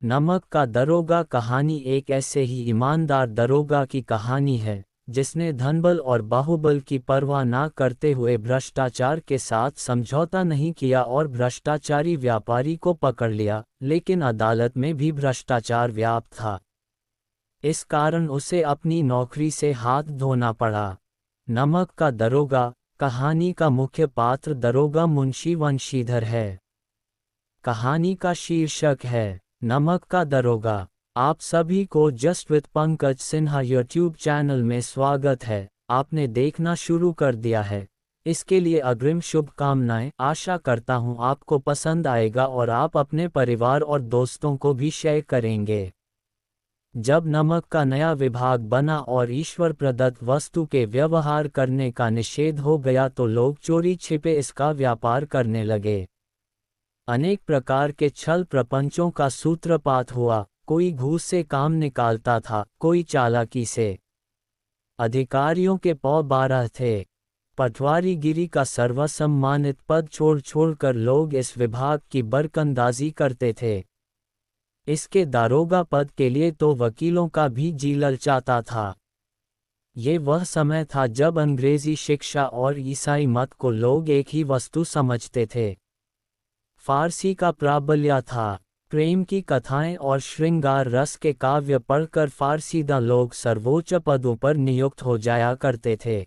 नमक का दरोगा कहानी एक ऐसे ही ईमानदार दरोगा की कहानी है जिसने धनबल और बाहुबल की परवाह न करते हुए भ्रष्टाचार के साथ समझौता नहीं किया और भ्रष्टाचारी व्यापारी को पकड़ लिया, लेकिन अदालत में भी भ्रष्टाचार व्याप्त था। इस कारण उसे अपनी नौकरी से हाथ धोना पड़ा। नमक का दरोगा कहानी का मुख्य पात्र दरोगा मुंशी वंशीधर है। कहानी का शीर्षक है नमक का दरोगा। आप सभी को just with Pankaj Sinha YouTube channel में स्वागत है। आपने देखना शुरू कर दिया है, इसके लिए अग्रिम शुभकामनाएं। आशा करता हूं आपको पसंद आएगा और आप अपने परिवार और दोस्तों को भी शेयर करेंगे। जब नमक का नया विभाग बना और ईश्वर प्रदत्त वस्तु के व्यवहार करने का निषेध हो गया तो लोग चोरी छिपे इसका व्यापार करने लगे। अनेक प्रकार के छल प्रपंचों का सूत्रपात हुआ। कोई घूस से काम निकालता था, कोई चालाकी से। अधिकारियों के पौ 12 थे। पटवारीगिरी का सर्वसम्मानित पद छोड़ छोड़कर लोग इस विभाग की बरकंदाजी करते थे। इसके दारोगा पद के लिए तो वकीलों का भी जी ललचाता था। ये वह समय था जब अंग्रेजी शिक्षा और ईसाई मत को लोग एक ही वस्तु समझते थे। फारसी का प्राबल्य था। प्रेम की कथाएं और श्रृंगार रस के काव्य पढ़कर फारसीदा लोग सर्वोच्च पदों पर नियुक्त हो जाया करते थे।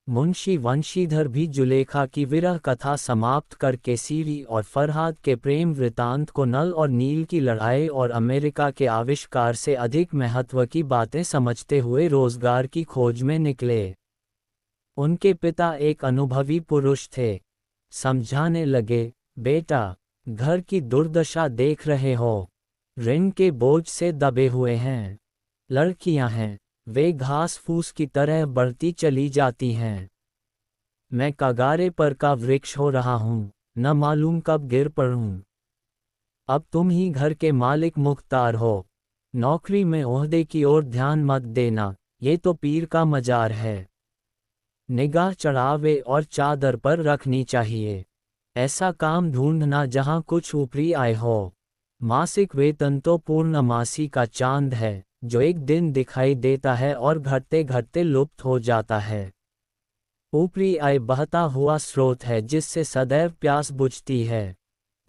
मुंशी वंशीधर भी जुलेखा की विरह कथा समाप्त करके सीरी और फरहाद के प्रेम वृतांत को नल और नील की लड़ाई और अमेरिका के आविष्कार से अधिक महत्व की बातें समझते हुए रोजगार की खोज में निकले। उनके पिता एक अनुभवी पुरुष थे। समझाने लगे, बेटा, घर की दुर्दशा देख रहे हो, ऋण के बोझ से दबे हुए हैं। लड़कियां हैं, वे घास फूस की तरह बढ़ती चली जाती हैं। मैं कगारे पर का वृक्ष हो रहा हूं, न मालूम कब गिर पड़ूं। अब तुम ही घर के मालिक मुख्तार हो। नौकरी में ओहदे की ओर ध्यान मत देना, ये तो पीर का मजार है। निगाह चढ़ावे और चादर पर रखनी चाहिए। ऐसा काम ढूंढना जहां कुछ ऊपरी आय हो। मासिक वेतन तो पूर्णमासी का चांद है, जो एक दिन दिखाई देता है और घटते घटते लुप्त हो जाता है। ऊपरी आय बहता हुआ स्रोत है जिससे सदैव प्यास बुझती है।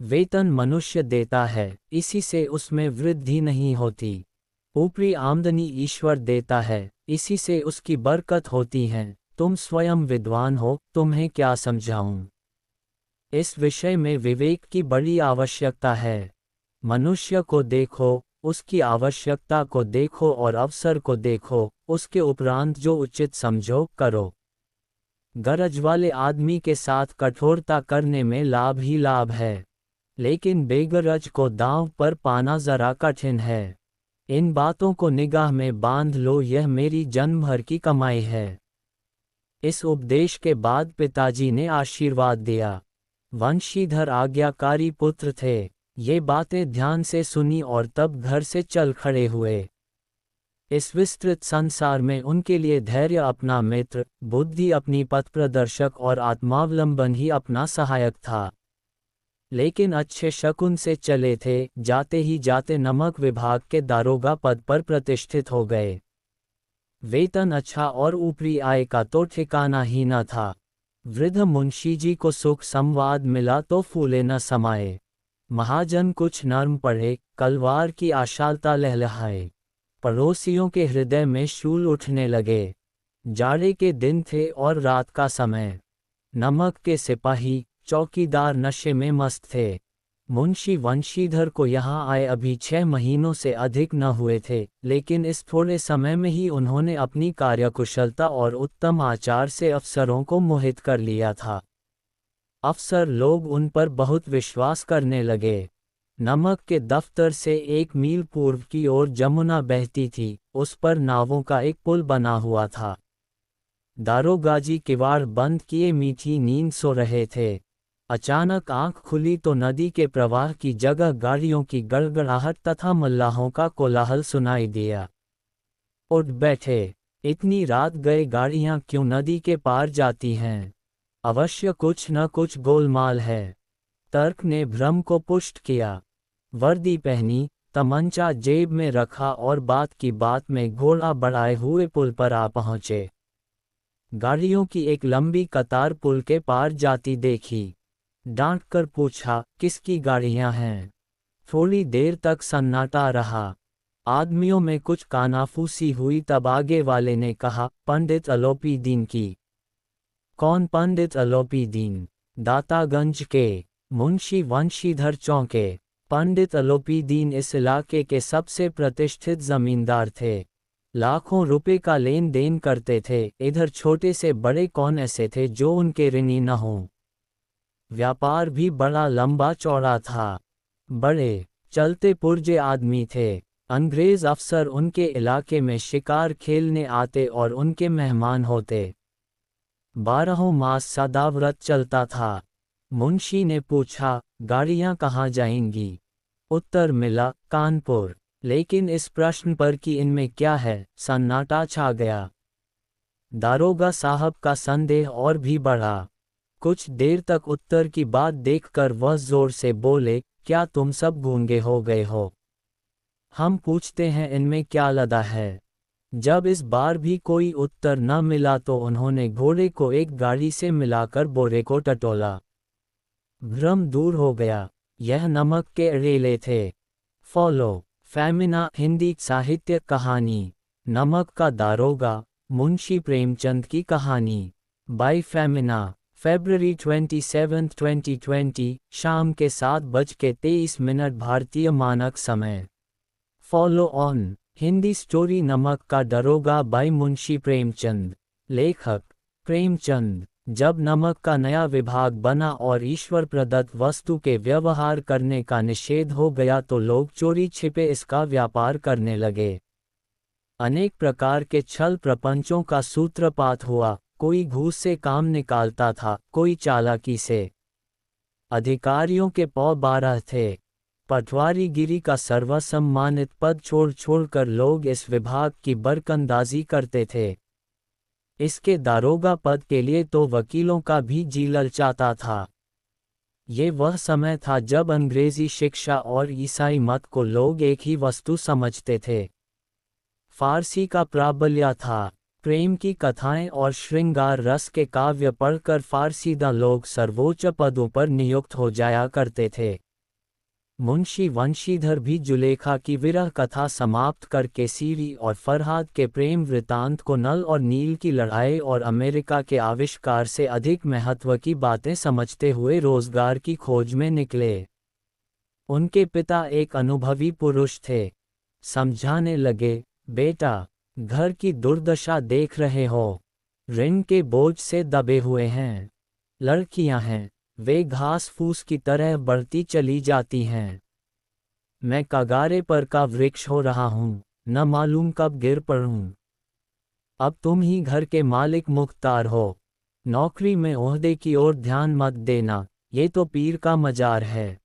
वेतन मनुष्य देता है, इसी से उसमें वृद्धि नहीं होती। ऊपरी आमदनी ईश्वर देता है, इसी से उसकी बरकत होती है। तुम स्वयं विद्वान हो, तुम्हें क्या समझाऊं। इस विषय में विवेक की बड़ी आवश्यकता है। मनुष्य को देखो, उसकी आवश्यकता को देखो और अवसर को देखो, उसके उपरांत जो उचित समझो करो। गरज वाले आदमी के साथ कठोरता करने में लाभ ही लाभ है, लेकिन बेगरज को दांव पर पाना जरा कठिन है। इन बातों को निगाह में बांध लो, यह मेरी जन्म भर की कमाई है। इस उपदेश के बाद पिताजी ने आशीर्वाद दिया। वंशीधर आज्ञाकारी पुत्र थे। ये बातें ध्यान से सुनी और तब घर से चल खड़े हुए। इस विस्तृत संसार में उनके लिए धैर्य अपना मित्र, बुद्धि अपनी पथ प्रदर्शक और आत्मावलंबन ही अपना सहायक था। लेकिन अच्छे शकुन से चले थे, जाते ही जाते नमक विभाग के दारोगा पद पर प्रतिष्ठित हो गए। वेतन अच्छा और ऊपरी आय का तो ठिकाना ही न था। वृद्ध मुंशी जी को सुख संवाद मिला तो फूले न समाये। महाजन कुछ नर्म पढ़े, कलवार की आशालता लहलहाए। पड़ोसियों के हृदय में शूल उठने लगे। जाड़े के दिन थे और रात का समय। नमक के सिपाही, चौकीदार नशे में मस्त थे। मुंशी वंशीधर को यहाँ आए अभी 6 महीनों से अधिक न हुए थे, लेकिन इस थोड़े समय में ही उन्होंने अपनी कार्यकुशलता और उत्तम आचार से अफसरों को मोहित कर लिया था। अफसर लोग उन पर बहुत विश्वास करने लगे। नमक के दफ्तर से 1 मील पूर्व की ओर जमुना बहती थी, उस पर नावों का एक पुल बना हुआ था। दारोगाजी किवाड़ बंद किए मीठी नींद सो रहे थे। अचानक आंख खुली तो नदी के प्रवाह की जगह गाड़ियों की गड़गड़ाहट तथा मल्लाहों का कोलाहल सुनाई दिया। उठ बैठे, इतनी रात गए गाड़ियां क्यों नदी के पार जाती हैं? अवश्य कुछ न कुछ गोलमाल है। तर्क ने भ्रम को पुष्ट किया। वर्दी पहनी, तमंचा जेब में रखा और बात की बात में घोड़ा बढ़ाए हुए पुल पर आ पहुंचे। गाड़ियों की एक लंबी कतार पुल के पार जाती देखी। डांट कर पूछा, किसकी गाड़ियां हैं? थोड़ी देर तक सन्नाटा रहा। आदमियों में कुछ कानाफूसी हुई, तब आगे वाले ने कहा, पंडित अलोपीदीन की। कौन पंडित अलोपीदीन? दातागंज के मुंशी वंशीधर चौंके। पंडित अलोपीदीन इस इलाके के सबसे प्रतिष्ठित जमींदार थे। लाखों रुपए का लेन देन करते थे। इधर छोटे से बड़े कौन ऐसे थे जो उनके ऋणी न हों। व्यापार भी बड़ा लंबा चौड़ा था। बड़े चलते पुर्जे आदमी थे। अंग्रेज अफसर उनके इलाके में शिकार खेलने आते और उनके मेहमान होते। 12 मास सदाव्रत चलता था। मुंशी ने पूछा, गाड़ियां कहाँ जाएंगी? उत्तर मिला, कानपुर। लेकिन इस प्रश्न पर कि इनमें क्या है, सन्नाटा छा गया। दारोगा साहब का संदेह और भी बढ़ा। कुछ देर तक उत्तर की बात देखकर वह जोर से बोले, क्या तुम सब गूंगे हो गए हो? हम पूछते हैं इनमें क्या लदा है। जब इस बार भी कोई उत्तर न मिला तो उन्होंने घोड़े को एक गाड़ी से मिलाकर बोरे को टटोला। भ्रम दूर हो गया। यह नमक के अरेले थे। फॉलो फेमिना हिंदी साहित्य कहानी। नमक का दारोगा, मुंशी प्रेमचंद की कहानी। बाय फेमिना। फरवरी 27, 2020 शाम के 7:23 भारतीय मानक समय। फॉलो ऑन हिंदी स्टोरी नमक का दरोगा बाय मुंशी प्रेमचंद। लेखक प्रेमचंद। जब नमक का नया विभाग बना और ईश्वर प्रदत्त वस्तु के व्यवहार करने का निषेध हो गया तो लोग चोरी छिपे इसका व्यापार करने लगे। अनेक प्रकार के छल प्रपंचों का सूत्रपात हुआ। कोई घूस से काम निकालता था, कोई चालाकी से। अधिकारियों के पौ 12 थे। पटवारीगिरी का सर्वसम्मानित पद छोड़कर लोग इस विभाग की बरकंदाजी करते थे। इसके दारोगा पद के लिए तो वकीलों का भी जी ललचाता था। ये वह समय था जब अंग्रेजी शिक्षा और ईसाई मत को लोग एक ही वस्तु समझते थे। फारसी का प्राबल्य था। प्रेम की कथाएं और श्रृंगार रस के काव्य पढ़कर फारसीदा लोग सर्वोच्च पदों पर नियुक्त हो जाया करते थे। मुंशी वंशीधर भी जुलेखा की विरह कथा समाप्त करके सीरी और फरहाद के प्रेम वृतांत को नल और नील की लड़ाई और अमेरिका के आविष्कार से अधिक महत्व की बातें समझते हुए रोजगार की खोज में निकले। उनके पिता एक अनुभवी पुरुष थे। समझाने लगे, बेटा, घर की दुर्दशा देख रहे हो। ऋण के बोझ से दबे हुए हैं। लड़कियां हैं, वे घास फूस की तरह बढ़ती चली जाती हैं। मैं कगारे पर का वृक्ष हो रहा हूँ, न मालूम कब गिर पड़ूं। अब तुम ही घर के मालिक मुख्तार हो। नौकरी में ओहदे की ओर ध्यान मत देना, ये तो पीर का मजार है।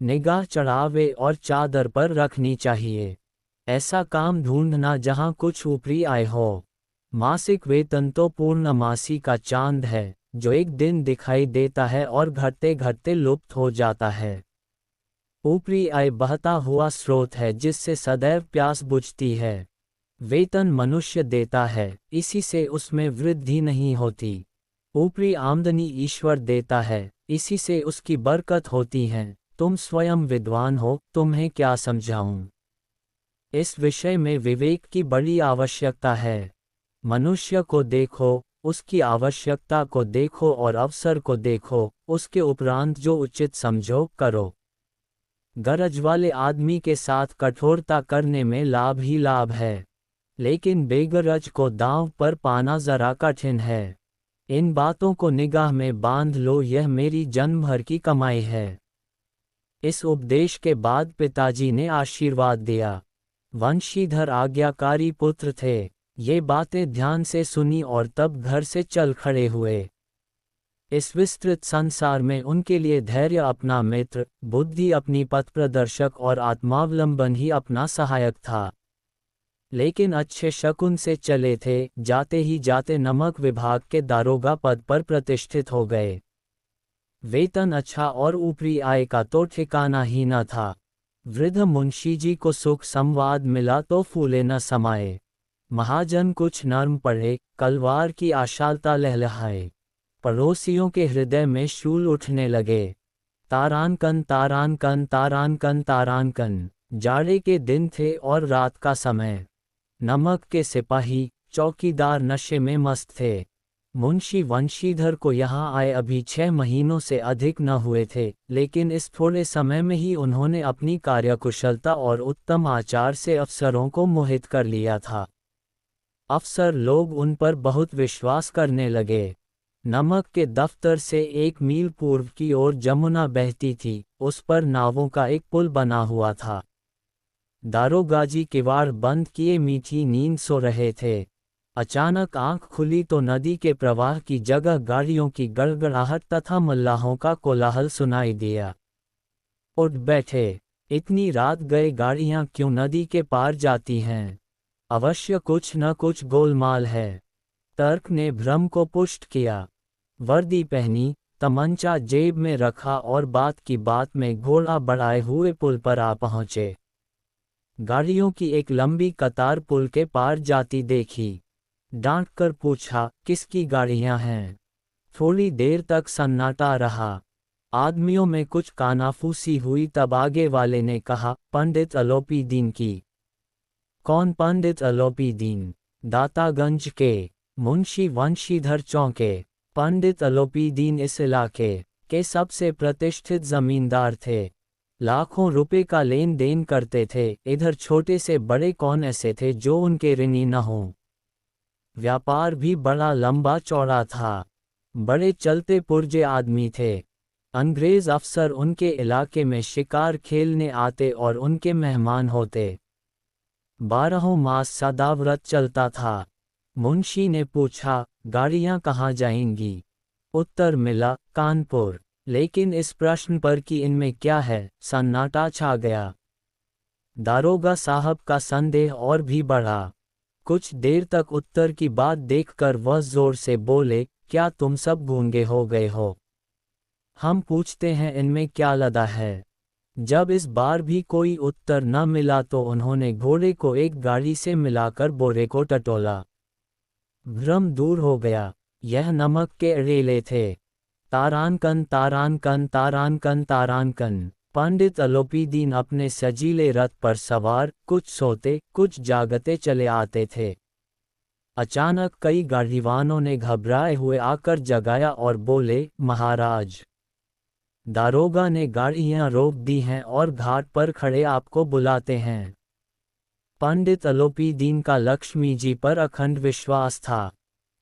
निगाह चढ़ावे और चादर पर रखनी चाहिए। ऐसा काम ढूंढना जहां कुछ ऊपरी आय हो। मासिक वेतन तो पूर्णमासी का चांद है, जो एक दिन दिखाई देता है और घटते घटते लुप्त हो जाता है। ऊपरी आय बहता हुआ स्रोत है जिससे सदैव प्यास बुझती है। वेतन मनुष्य देता है, इसी से उसमें वृद्धि नहीं होती। ऊपरी आमदनी ईश्वर देता है, इसी से उसकी बरकत होती है। तुम स्वयं विद्वान हो, तुम्हें क्या समझाऊं। इस विषय में विवेक की बड़ी आवश्यकता है। मनुष्य को देखो, उसकी आवश्यकता को देखो और अवसर को देखो, उसके उपरांत जो उचित समझो करो। गरज वाले आदमी के साथ कठोरता करने में लाभ ही लाभ है, लेकिन बेगरज को दांव पर पाना जरा कठिन है। इन बातों को निगाह में बांध लो, यह मेरी जन्म भर की कमाई है। इस उपदेश के बाद पिताजी ने आशीर्वाद दिया। वंशीधर आज्ञाकारी पुत्र थे। ये बातें ध्यान से सुनी और तब घर से चल खड़े हुए। इस विस्तृत संसार में उनके लिए धैर्य अपना मित्र, बुद्धि अपनी पथ प्रदर्शक और आत्मावलंबन ही अपना सहायक था। लेकिन अच्छे शकुन से चले थे, जाते ही जाते नमक विभाग के दारोगा पद पर प्रतिष्ठित हो गए। वेतन अच्छा और ऊपरी आय का तो ठिकाना ही न था। वृद्ध मुंशी जी को सुख संवाद मिला तो फूले न समाये। महाजन कुछ नर्म पड़े, कलवार की आशालता लहलहाए। पड़ोसियों के हृदय में शूल उठने लगे। तारानकन तारानकन तारानकन तारानकन। जाड़े के दिन थे और रात का समय। नमक के सिपाही चौकीदार नशे में मस्त थे। मुंशी वंशीधर को यहाँ आए अभी 6 महीनों से अधिक न हुए थे, लेकिन इस थोड़े समय में ही उन्होंने अपनी कार्यकुशलता और उत्तम आचार से अफसरों को मोहित कर लिया था। अफसर लोग उन पर बहुत विश्वास करने लगे। नमक के दफ्तर से 1 मील पूर्व की ओर जमुना बहती थी, उस पर नावों का एक पुल बना हुआ था। दारोगाजी किवाड़ बंद किए मीठी नींद सो रहे थे। अचानक आंख खुली तो नदी के प्रवाह की जगह गाड़ियों की गड़गड़ाहट तथा मल्लाहों का कोलाहल सुनाई दिया। उठ बैठे। इतनी रात गए गाड़ियां क्यों नदी के पार जाती हैं? अवश्य कुछ न कुछ गोलमाल है। तर्क ने भ्रम को पुष्ट किया। वर्दी पहनी, तमंचा जेब में रखा और बात की बात में घोड़ा बढ़ाए हुए पुल पर आ पहुंचे। गाड़ियों की एक लंबी कतार पुल के पार जाती देखी। डांट कर पूछा, किसकी गाड़ियां हैं? थोड़ी देर तक सन्नाटा रहा। आदमियों में कुछ कानाफूसी हुई, तब आगे वाले ने कहा, पंडित अलोपी दीन की। कौन पंडित अलोपी दीन? दातागंज के। मुंशी वंशीधर चौंके। पंडित अलोपी दीन इस इलाके के सबसे प्रतिष्ठित जमींदार थे। लाखों रुपए का लेन देन करते थे। इधर छोटे से बड़े कौन ऐसे थे जो उनके ऋणी न हों? व्यापार भी बड़ा लंबा चौड़ा था। बड़े चलते पुर्जे आदमी थे। अंग्रेज अफसर उनके इलाके में शिकार खेलने आते और उनके मेहमान होते। 12 मास सदाव्रत चलता था। मुंशी ने पूछा, गाड़ियां कहाँ जाएंगी? उत्तर मिला, कानपुर। लेकिन इस प्रश्न पर कि इनमें क्या है, सन्नाटा छा गया। दारोगा साहब का संदेह और भी बढ़ा। कुछ देर तक उत्तर की बात देखकर वह जोर से बोले, क्या तुम सब गूंगे हो गए हो? हम पूछते हैं इनमें क्या लदा है। जब इस बार भी कोई उत्तर न मिला तो उन्होंने घोड़े को एक गाड़ी से मिलाकर बोरे को टटोला। भ्रम दूर हो गया। यह नमक के अड़ेले थे। तारानकन तारानकन तारानकन तारानकन। पंडित अलोपी दीन अपने सजीले रथ पर सवार, कुछ सोते कुछ जागते चले आते थे। अचानक कई गाड़ीवानों ने घबराए हुए आकर जगाया और बोले, महाराज, दारोगा ने गाड़ियां रोक दी हैं और घाट पर खड़े आपको बुलाते हैं। पंडित अलोपी दीन का लक्ष्मी जी पर अखंड विश्वास था।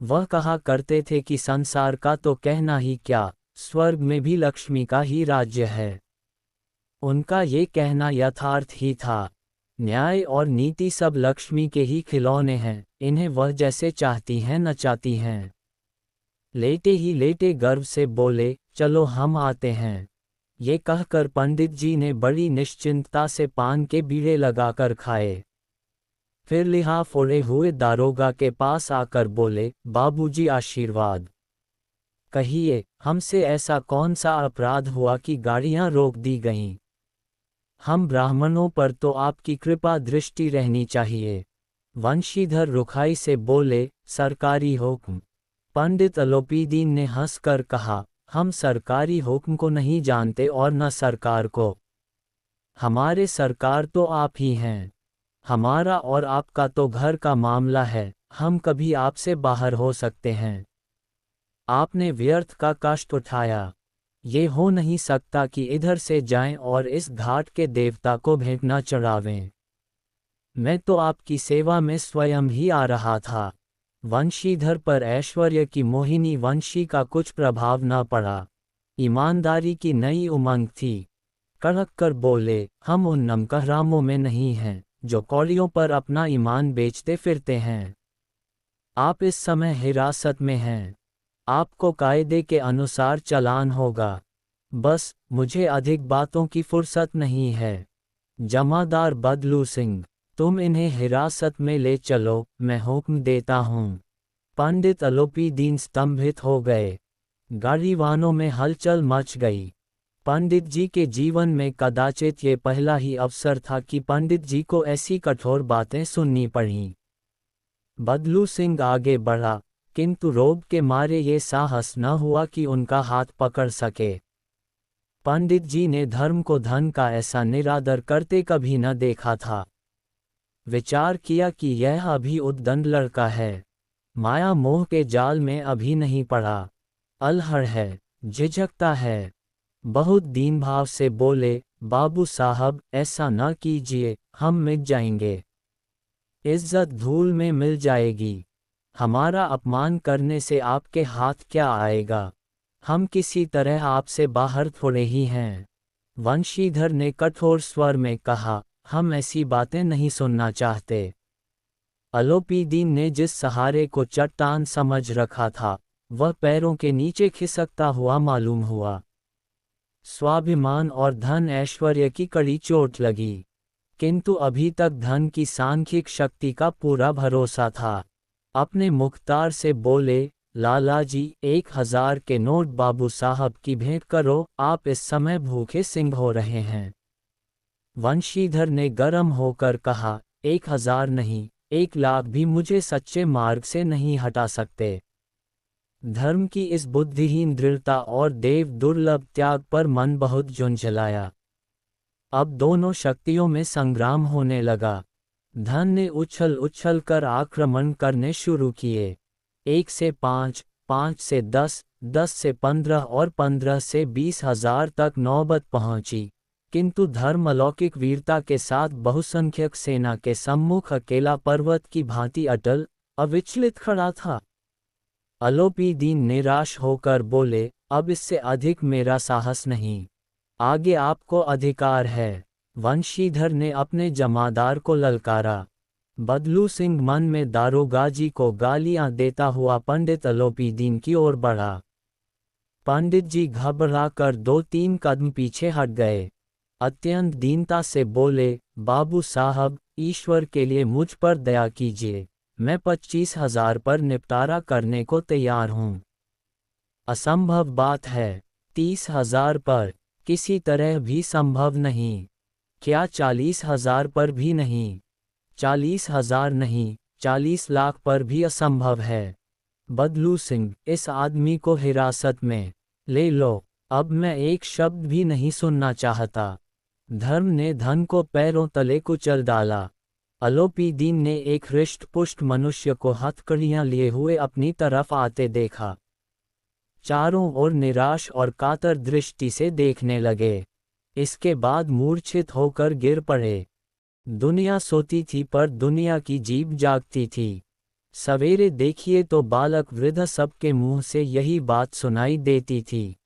वह कहा करते थे कि संसार का तो कहना ही क्या, स्वर्ग में भी लक्ष्मी का ही राज्य है। उनका ये कहना यथार्थ ही था। न्याय और नीति सब लक्ष्मी के ही खिलौने हैं, इन्हें वह जैसे चाहती हैं नचाती हैं। लेटे ही लेटे गर्व से बोले, चलो हम आते हैं। ये कहकर पंडित जी ने बड़ी निश्चिंतता से पान के बीड़े लगाकर खाए। फिर लिहाफ ओढ़े हुए दारोगा के पास आकर बोले, बाबूजी आशीर्वाद। कहिए, हमसे ऐसा कौन सा अपराध हुआ कि गाड़ियां रोक दी गईं? हम ब्राह्मणों पर तो आपकी कृपा दृष्टि रहनी चाहिए। वंशीधर रुखाई से बोले, सरकारी हुक्म। पंडित अलोपी दीन ने हंसकर कहा, हम सरकारी हुक्म को नहीं जानते और न सरकार को। हमारे सरकार तो आप ही हैं। हमारा और आपका तो घर का मामला है, हम कभी आपसे बाहर हो सकते हैं। आपने व्यर्थ का कष्ट उठाया। ये हो नहीं सकता कि इधर से जाएं और इस घाट के देवता को भेंट न चढ़ावें। मैं तो आपकी सेवा में स्वयं ही आ रहा था। वंशीधर पर ऐश्वर्य की मोहिनी वंशी का कुछ प्रभाव न पड़ा। ईमानदारी की नई उमंग थी। कड़क कर बोले, हम उन नमकहरामों में नहीं हैं जो कौड़ियों पर अपना ईमान बेचते फिरते हैं। आप इस समय हिरासत में हैं। आपको कायदे के अनुसार चालान होगा। बस मुझे अधिक बातों की फुर्सत नहीं है। जमादार बदलू सिंह, तुम इन्हें हिरासत में ले चलो, मैं हुक्म देता हूँ। पंडित अलोपी दीन स्तंभित हो गए। गाड़ीवानों में हलचल मच गई। पंडित जी के जीवन में कदाचित ये पहला ही अवसर था कि पंडित जी को ऐसी कठोर बातें सुननी पड़ीं। बदलू सिंह आगे बढ़ा, किंतु रोब के मारे ये साहस न हुआ कि उनका हाथ पकड़ सके। पंडित जी ने धर्म को धन का ऐसा निरादर करते कभी न देखा था। विचार किया कि यह अभी उद्दंड लड़का है, माया मोह के जाल में अभी नहीं पड़ा, अल्हड़ है, झिझकता है। बहुत दीन भाव से बोले, बाबू साहब ऐसा न कीजिए, हम मिट जाएंगे, इज्जत धूल में मिल जाएगी। हमारा अपमान करने से आपके हाथ क्या आएगा, हम किसी तरह आपसे बाहर थोड़े ही हैं। वंशीधर ने कठोर स्वर में कहा, हम ऐसी बातें नहीं सुनना चाहते। अलोपीदीन ने जिस सहारे को चट्टान समझ रखा था, वह पैरों के नीचे खिसकता हुआ मालूम हुआ। स्वाभिमान और धन ऐश्वर्य की कड़ी चोट लगी, किंतु अभी तक धन की सांख्यिक शक्ति का पूरा भरोसा था। अपने मुख्तार से बोले, लाला जी 1000 के नोट बाबू साहब की भेंट करो, आप इस समय भूखे सिंह हो रहे हैं। वंशीधर ने गरम होकर कहा, 1000 नहीं, 1,00,000 भी मुझे सच्चे मार्ग से नहीं हटा सकते। धर्म की इस बुद्धिहीन दृढ़ता और देव दुर्लभ त्याग पर मन बहुत झुंझलाया। अब दोनों शक्तियों में संग्राम होने लगा। धन ने उछल उछल कर आक्रमण करने शुरू किए। 1 से 5, 5 से 10, 10 से 15 और 15 से 20,000 तक नौबत पहुंची, किंतु धर्म अलौकिक वीरता के साथ बहुसंख्यक सेना के सम्मुख अकेला पर्वत की भांति अटल, अविचलित खड़ा था। अलोपीदीन निराश होकर बोले, अब इससे अधिक मेरा साहस नहीं, आगे आपको अधिकार है। वंशीधर ने अपने जमादार को ललकारा। बदलू सिंह मन में दारोगाजी को गालियां देता हुआ पंडित अलोपीदीन की ओर बढ़ा। पंडित जी घबराकर 2-3 कदम पीछे हट गए। अत्यंत दीनता से बोले, बाबू साहब, ईश्वर के लिए मुझ पर दया कीजिए, मैं 25,000 पर निपटारा करने को तैयार हूँ। असंभव बात है, 30,000 पर किसी तरह भी संभव नहीं। क्या 40,000 पर भी नहीं? 40,000 नहीं, 40 लाख पर भी असंभव है। बदलू सिंह, इस आदमी को हिरासत में ले लो, अब मैं एक शब्द भी नहीं सुनना चाहता। धर्म ने धन को पैरों तले कुचल डाला। अलोपीदीन ने एक हृष्ट-पुष्ट मनुष्य को हथकड़ियां लिए हुए अपनी तरफ आते देखा। चारों ओर निराश और कातर दृष्टि से देखने लगे। इसके बाद मूर्छित होकर गिर पड़े। दुनिया सोती थी पर दुनिया की जीभ जागती थी। सवेरे देखिए तो बालक वृद्ध सबके मुंह से यही बात सुनाई देती थी।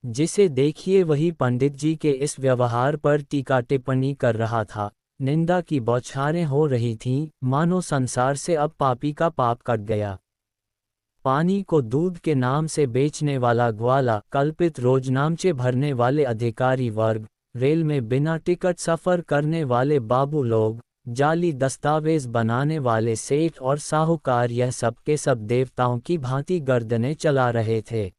जिसे देखिए वही पंडित जी के इस व्यवहार पर टीका टिप्पणी कर रहा था। निंदा की बौछारें हो रही थीं, मानो संसार से अब पापी का पाप कट गया। पानी को दूध के नाम से बेचने वाला ग्वाला, कल्पित रोजनामचे भरने वाले अधिकारी वर्ग, रेल में बिना टिकट सफ़र करने वाले बाबू लोग, जाली दस्तावेज बनाने वाले सेठ और साहूकार, यह सब के सब देवताओं की भांति गर्दनें चला रहे थे।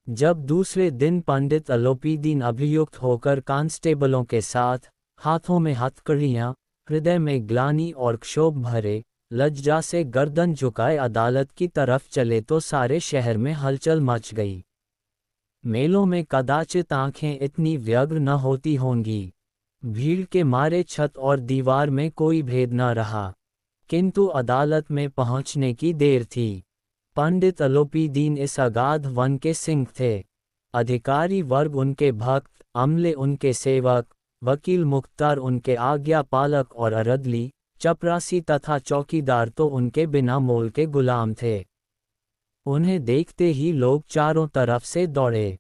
जब दूसरे दिन पंडित अलोपीदीन अभियुक्त होकर कांस्टेबलों के साथ, हाथों में हथकड़ियां, हृदय में ग्लानि और क्षोभ भरे, लज्जा से गर्दन झुकाए अदालत की तरफ चले तो सारे शहर में हलचल मच गई। मेलों में कदाचित आंखें इतनी व्यग्र न होती होंगी। भीड़ के मारे छत और दीवार में कोई भेद न रहा, किंतु अदालत में पहुंचने की देर थी। पंडित अलोपीदीन इस अगाध वन के सिंह थे। अधिकारी वर्ग उनके भक्त, अमले उनके सेवक, वकील मुख्तार उनके आज्ञा पालक और अरदली, चपरासी तथा चौकीदार तो उनके बिना मोल के गुलाम थे। उन्हें देखते ही लोग चारों तरफ से दौड़े।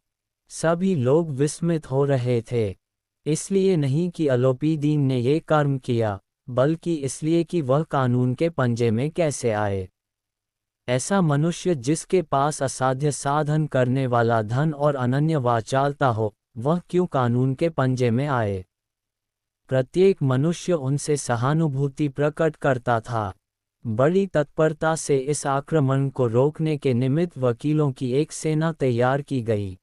सभी लोग विस्मित हो रहे थे, इसलिए नहीं कि अलोपीदीन ने ये कर्म किया, बल्कि इसलिए कि वह कानून के पंजे में कैसे आए। ऐसा मनुष्य जिसके पास असाध्य साधन करने वाला धन और अनन्य वाचालता हो, वह क्यों कानून के पंजे में आए? प्रत्येक मनुष्य उनसे सहानुभूति प्रकट करता था। बड़ी तत्परता से इस आक्रमण को रोकने के निमित्त वकीलों की एक सेना तैयार की गई।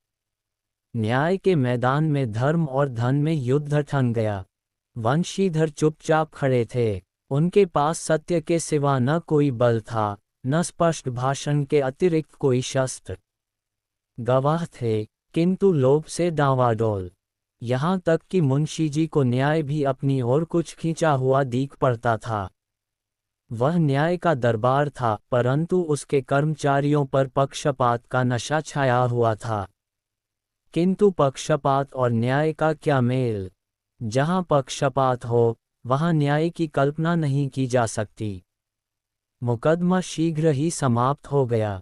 न्याय के मैदान में धर्म और धन में युद्ध ठन गया। वंशीधर चुपचाप खड़े थे। उनके पास सत्य के सिवा न कोई बल था, न स्पष्ट भाषण के अतिरिक्त कोई शस्त्र। गवाह थे, किंतु लोभ से डांवाडोल। यहाँ तक कि मुंशी जी को न्याय भी अपनी ओर कुछ खींचा हुआ दीख पड़ता था। वह न्याय का दरबार था, परंतु उसके कर्मचारियों पर पक्षपात का नशा छाया हुआ था। किंतु पक्षपात और न्याय का क्या मेल? जहाँ पक्षपात हो, वहाँ न्याय की कल्पना नहीं की जा सकती। मुकदमा शीघ्र ही समाप्त हो गया।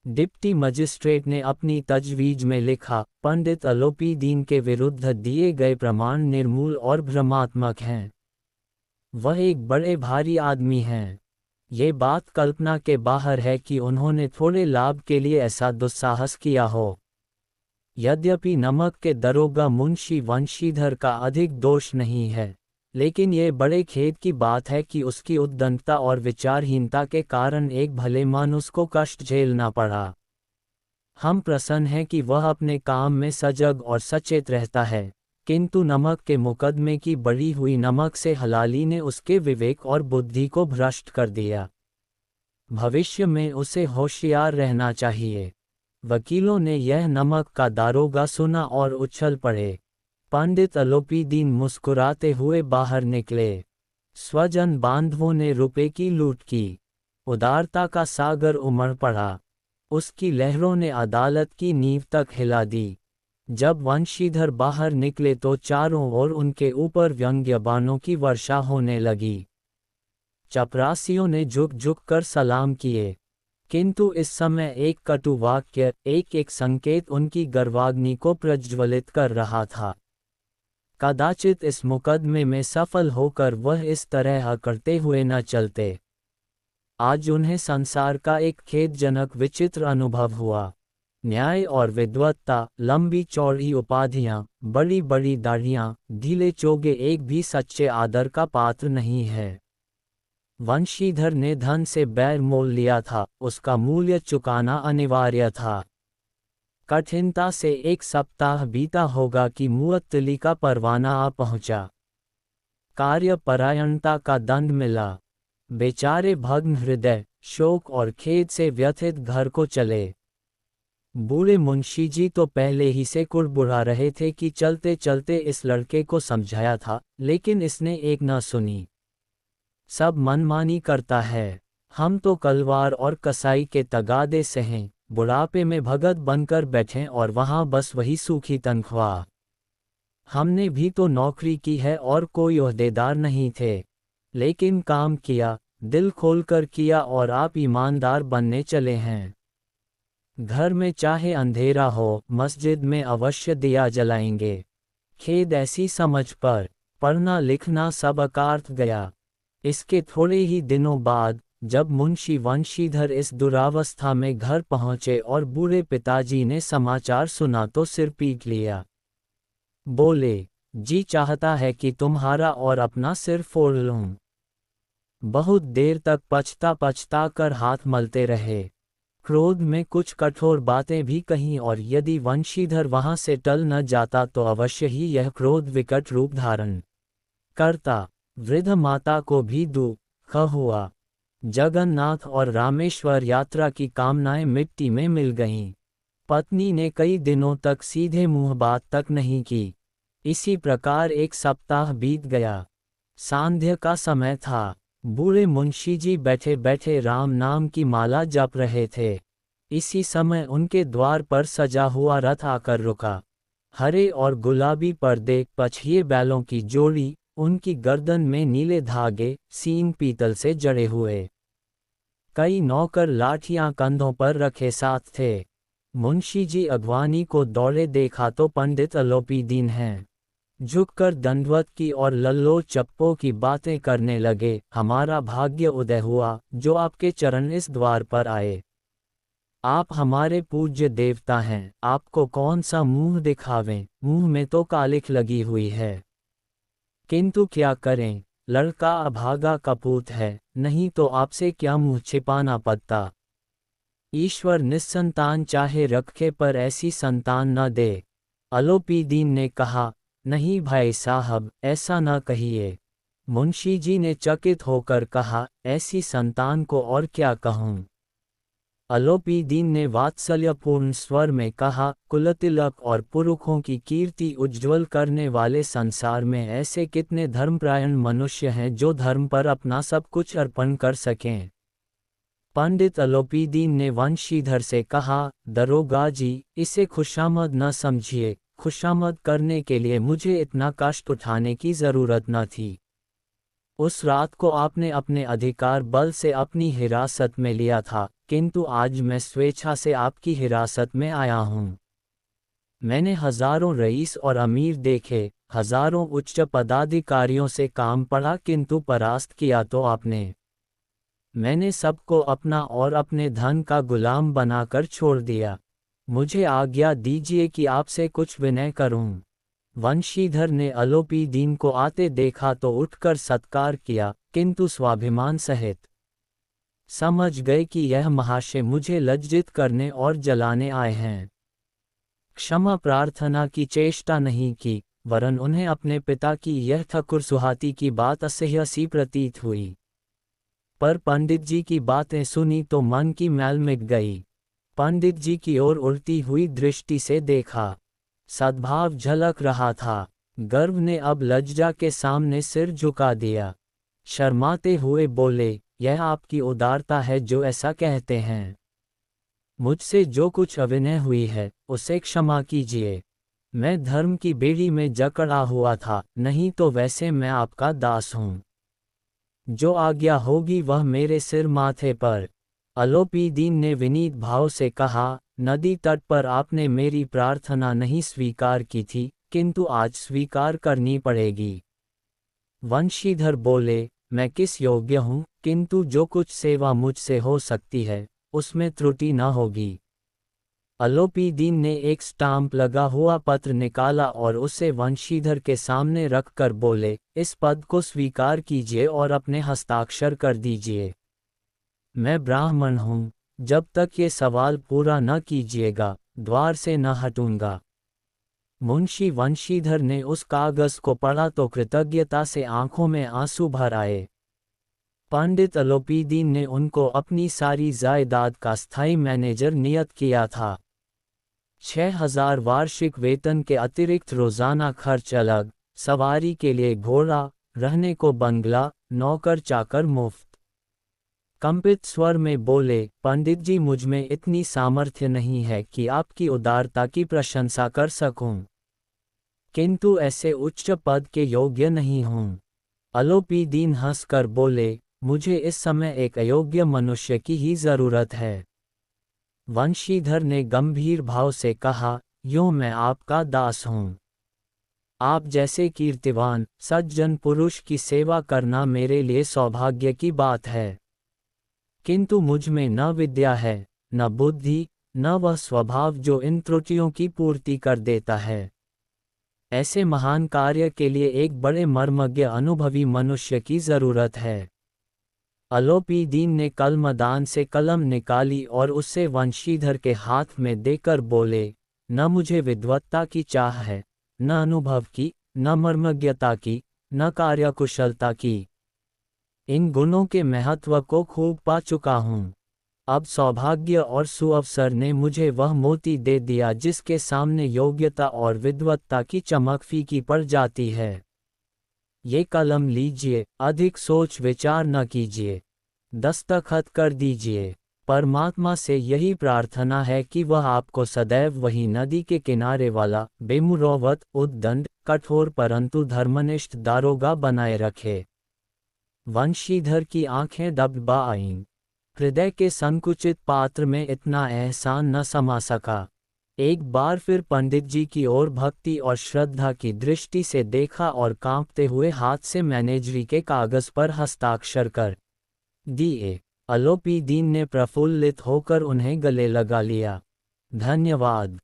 डिप्टी मजिस्ट्रेट ने अपनी तजवीज में लिखा, पंडित अलोपीदीन के विरुद्ध दिए गए प्रमाण निर्मूल और भ्रमात्मक हैं। वह एक बड़े भारी आदमी हैं। ये बात कल्पना के बाहर है कि उन्होंने थोड़े लाभ के लिए ऐसा दुस्साहस किया हो। यद्यपि नमक के दरोगा मुंशी वंशीधर का अधिक दोष नहीं है, लेकिन ये बड़े खेद की बात है कि उसकी उद्दंडता और विचारहीनता के कारण एक भले मानुस को कष्ट झेलना पड़ा। हम प्रसन्न हैं कि वह अपने काम में सजग और सचेत रहता है, किंतु नमक के मुकदमे की बढ़ी हुई नमक से हलाली ने उसके विवेक और बुद्धि को भ्रष्ट कर दिया। भविष्य में उसे होशियार रहना चाहिए। वकीलों ने यह नमक का दारोगा सुना और उछल पड़े। पंडित अलोपीदीन मुस्कुराते हुए बाहर निकले। स्वजन बांधवों ने रुपए की लूट की। उदारता का सागर उमड़ पड़ा। उसकी लहरों ने अदालत की नींव तक हिला दी। जब वंशीधर बाहर निकले तो चारों ओर उनके ऊपर व्यंग्य बाणों की वर्षा होने लगी। चपरासियों ने झुक झुक कर सलाम किए, किंतु इस समय एक कटु वाक्य, एक संकेत उनकी गर्वाग्नि को प्रज्वलित कर रहा था। कदाचित इस मुकदमे में सफल होकर वह इस तरह करते हुए न चलते। आज उन्हें संसार का एक खेदजनक विचित्र अनुभव हुआ। न्याय और विद्वत्ता, लंबी चौड़ी उपाधियां, बड़ी बड़ी दाढ़ियां, ढीले चोगे एक भी सच्चे आदर का पात्र नहीं है। वंशीधर ने धन से बैर मोल लिया था, उसका मूल्य चुकाना अनिवार्य था। कठिनता से एक सप्ताह बीता होगा कि मुअत्तली का परवाना आ पहुंचा। कार्यपरायणता का दंड मिला। बेचारे भग्न हृदय, शोक और खेद से व्यथित घर को चले। बूढ़े मुंशी जी तो पहले ही से कुड़बुड़ा रहे थे कि चलते चलते इस लड़के को समझाया था, लेकिन इसने एक न सुनी। सब मनमानी करता है। हम तो कलवार और कसाई के तगादे सहें, बुढ़ापे में भगत बनकर बैठें और वहां बस वही सूखी तनख्वाह। हमने भी तो नौकरी की है और कोई ओहदेदार नहीं थे, लेकिन काम किया, दिल खोलकर किया और आप ईमानदार बनने चले हैं। घर में चाहे अंधेरा हो, मस्जिद में अवश्य दिया जलाएंगे। खेद ऐसी समझ पर पढ़ना लिखना सब अकार्थ गया। इसके थोड़े ही दिनों बाद जब मुंशी वंशीधर इस दुरावस्था में घर पहुंचे और बूढ़े पिताजी ने समाचार सुना तो सिर पीट लिया। बोले, जी चाहता है कि तुम्हारा और अपना सिर फोड़ लूं। बहुत देर तक पछता पछता कर हाथ मलते रहे। क्रोध में कुछ कठोर बातें भी कहीं और यदि वंशीधर वहां से टल न जाता तो अवश्य ही यह क्रोध विकट रूप धारण करता। वृद्ध माता को भी दुख हुआ। जगन्नाथ और रामेश्वर यात्रा की कामनाएं मिट्टी में मिल गईं। पत्नी ने कई दिनों तक सीधे मुंह बात तक नहीं की। इसी प्रकार एक सप्ताह बीत गया। सांध्य का समय था। बूढ़े मुंशी जी बैठे बैठे राम नाम की माला जप रहे थे। इसी समय उनके द्वार पर सजा हुआ रथ आकर रुका। हरे और गुलाबी पर्दे, पछिए बैलों की जोड़ी, उनकी गर्दन में नीले धागे, सींग पीतल से जड़े हुए। कई नौकर लाठियां कंधों पर रखे साथ थे। मुंशी जी अगवानी को दौड़े देखा तो पंडित अलोपीदीन हैं। झुककर दंडवत की और लल्लो चप्पो की बातें करने लगे। हमारा भाग्य उदय हुआ जो आपके चरण इस द्वार पर आए। आप हमारे पूज्य देवता हैं, आपको कौन सा मुंह दिखावें, मुंह में तो कालिख लगी हुई है। किंतु क्या करें, लड़का अभागा कपूत है, नहीं तो आपसे क्या मुंह छिपाना पड़ता। ईश्वर निस्संतान चाहे रखे पर ऐसी संतान न दे। आलोपीदीन ने कहा, नहीं भाई साहब, ऐसा न कहिए। मुंशी जी ने चकित होकर कहा, ऐसी संतान को और क्या कहूँ। आलोपीदीन ने वात्सल्यपूर्ण स्वर में कहा, कुलतिलक और पुरुषों की कीर्ति उज्ज्वल करने वाले संसार में ऐसे कितने धर्मपरायण मनुष्य हैं जो धर्म पर अपना सब कुछ अर्पण कर सकें। पंडित आलोपीदीन ने वंशीधर से कहा, दरोगा जी, इसे खुशामद न समझिए, खुशामद करने के लिए मुझे इतना कष्ट उठाने की जरूरत न थी। उस रात को आपने अपने अधिकार बल से अपनी हिरासत में लिया था, किंतु आज मैं स्वेच्छा से आपकी हिरासत में आया हूँ। मैंने हजारों रईस और अमीर देखे, हजारों उच्च पदाधिकारियों से काम पड़ा, किंतु परास्त किया तो आपने। मैंने सबको अपना और अपने धन का गुलाम बनाकर छोड़ दिया। मुझे आज्ञा दीजिए कि आपसे कुछ विनय करूं। वंशीधर ने आलोपीदीन को आते देखा तो उठकर सत्कार किया, किंतु स्वाभिमान सहित। समझ गए कि यह महाशय मुझे लज्जित करने और जलाने आए हैं। क्षमा प्रार्थना की चेष्टा नहीं की, वरन उन्हें अपने पिता की यह ठकुर सुहाती की बात असह्य सी प्रतीत हुई। पर पंडित जी की बातें सुनी तो मन की मैल मिट गई। पंडित जी की ओर उड़ती हुई दृष्टि से देखा, सद्भाव झलक रहा था। गर्व ने अब लज्जा के सामने सिर झुका दिया। शर्माते हुए बोले, यह आपकी उदारता है जो ऐसा कहते हैं। मुझसे जो कुछ अविनय हुई है, उसे क्षमा कीजिए। मैं धर्म की बेड़ी में जकड़ा हुआ था, नहीं तो वैसे मैं आपका दास हूँ। जो आज्ञा होगी वह मेरे सिर माथे पर। आलोपीदीन ने विनीत भाव से कहा, नदी तट पर आपने मेरी प्रार्थना नहीं स्वीकार की थी, किंतु आज स्वीकार करनी पड़ेगी। वंशीधर बोले, मैं किस योग्य हूँ, किंतु जो कुछ सेवा मुझसे हो सकती है, उसमें त्रुटि न होगी। आलोपीदीन ने एक स्टाम्प लगा हुआ पत्र निकाला और उसे वंशीधर के सामने रखकर बोले, इस पद को स्वीकार कीजिए और अपने हस्ताक्षर कर दीजिए। मैं ब्राह्मण हूँ, जब तक ये सवाल पूरा न कीजिएगा, द्वार से न हटूंगा। मुंशी वंशीधर ने उस कागज को पढ़ा तो कृतज्ञता से आंखों में आंसू भर आए। पंडित आलोपीदीन ने उनको अपनी सारी जायदाद का स्थायी मैनेजर नियत किया था। 6000 वार्षिक वेतन के अतिरिक्त रोजाना खर्च अलग, सवारी के लिए घोड़ा, रहने को बंगला, नौकर चाकर मुफ्त। कंपित स्वर में बोले, पंडित जी, मुझ में इतनी सामर्थ्य नहीं है कि आपकी उदारता की प्रशंसा कर सकूं, किंतु ऐसे उच्च पद के योग्य नहीं हूं। आलोपीदीन हंसकर बोले, मुझे इस समय एक अयोग्य मनुष्य की ही जरूरत है। वंशीधर ने गंभीर भाव से कहा, यूं मैं आपका दास हूं। आप जैसे कीर्तिवान सज्जन पुरुष की सेवा करना मेरे लिए सौभाग्य की बात है, किंतु मुझ में न विद्या है, न बुद्धि, न वह स्वभाव जो इन त्रुटियों की पूर्ति कर देता है। ऐसे महान कार्य के लिए एक बड़े मर्मज्ञ अनुभवी मनुष्य की जरूरत है। आलोपीदीन ने कलमदान से कलम निकाली और उसे वंशीधर के हाथ में देकर बोले, न मुझे विद्वत्ता की चाह है, न अनुभव की, न मर्मज्ञता की, न कार्यकुशलता की। इन गुणों के महत्व को खूब पा चुका हूँ। अब सौभाग्य और सुअवसर ने मुझे वह मोती दे दिया जिसके सामने योग्यता और विद्वत्ता की चमक फीकी पड़ जाती है। ये कलम लीजिए, अधिक सोच विचार न कीजिए, दस्तखत कर दीजिए। परमात्मा से यही प्रार्थना है कि वह आपको सदैव वही नदी के किनारे वाला बेमुरौवत, उद्दंड, कठोर परंतु धर्मनिष्ठ दारोगा बनाए रखे। वंशीधर की आंखें डबडबा आईं। हृदय के संकुचित पात्र में इतना एहसान न समा सका। एक बार फिर पंडित जी की ओर भक्ति और श्रद्धा की दृष्टि से देखा और कांपते हुए हाथ से मैनेजरी के कागज पर हस्ताक्षर कर दिए। आलोपीदीन ने प्रफुल्लित होकर उन्हें गले लगा लिया। धन्यवाद।